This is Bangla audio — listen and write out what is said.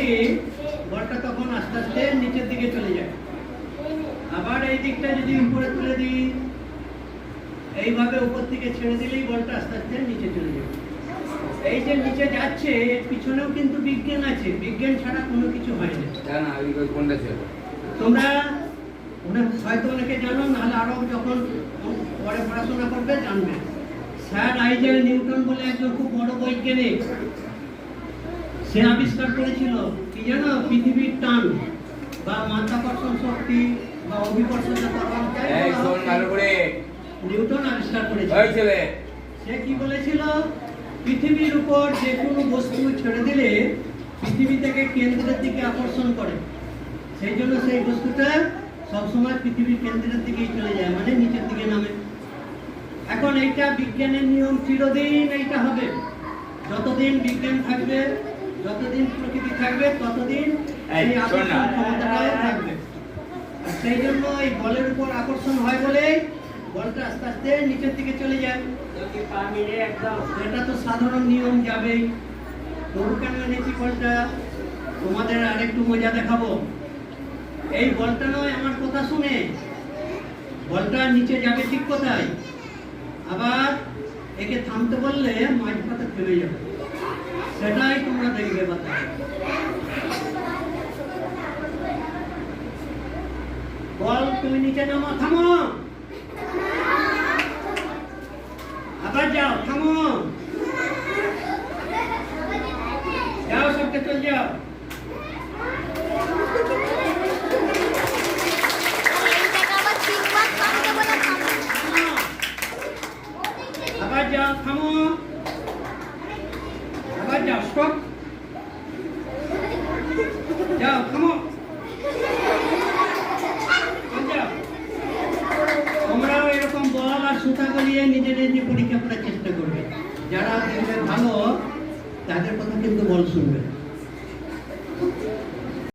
দিই বলটা তখন আস্তে আস্তে নিচের দিকে চলে যায়। আবার এই দিকটা যদি উপরে তুলে দিই, এইভাবে উপর থেকে ছেড়ে দিলেই বলটা আস্তে আস্তে নিচে চলে যাবে। এই যে নিচে যাচ্ছে এর পিছনেও কিন্তু বিজ্ঞান আছে, বিজ্ঞান ছাড়া কোনো কিছু হয় না। তোমরা হয়তো অনেকে জানো, নাহলে আরো যখন পরে পড়াশোনা করবে জানবে। স্যার আইজ্যাক নিউটন বলে একজন খুব বড় বৈজ্ঞানিক, সে আবিষ্কার করেছিল কি জানো, পৃথিবীর টান বা মাধ্যাকর্ষণ শক্তি বা অভিকর্ষণের ত্বরণ নিউটন আবিষ্কার করেছিল। সে কি বলেছিল, পৃথিবীর উপর যে কোনো বস্তু ছেড়ে দিলে পৃথিবী থেকে কেন্দ্রের দিকে আকর্ষণ করে, সেই জন্য সেই বস্তুটা সবসময় পৃথিবীর কেন্দ্রের দিকেই চলে যায়, মানে নিচের দিকে নামে। এখন এইটা বিজ্ঞানের নিয়ম, চিরদিন এইটা হবে। যতদিন বিজ্ঞান থাকবে, যতদিন প্রকৃতি থাকবে, ততদিন এই আকর্ষণ ক্ষমতাটাও থাকবে। আর সেই জন্য এই বলের উপর আকর্ষণ হয় বলে বলটা আস্তে আস্তে নিচের দিকে চলে যায়। এটা তো সাধারণ নিয়ম, যাবেই। তবু কেন এনেছি বলটা, তোমাদের আরেকটু মজা দেখাবো। এই বলটা নয় আমার কথা শুনে, বলটা নিচে যাবে ঠিক কোথায়, আবার একে থামতে বললে মাঝপথে থেমে যাবে, সেটাই তোমরা দেখবে। বল তুমি নিচে নামো, থামো, আবার যাও, থামো, যাও, সবকে চল যাও। আবার যাও, থামো, আবার যাও, স্টপ, যাও, থামো, তোমরাও এরকম বল আর সুতা গলিয়ে নিজেদের পরীক্ষা করার চেষ্টা করবে। যারা ভালো তাদের কথা কিন্তু বল শুনবে।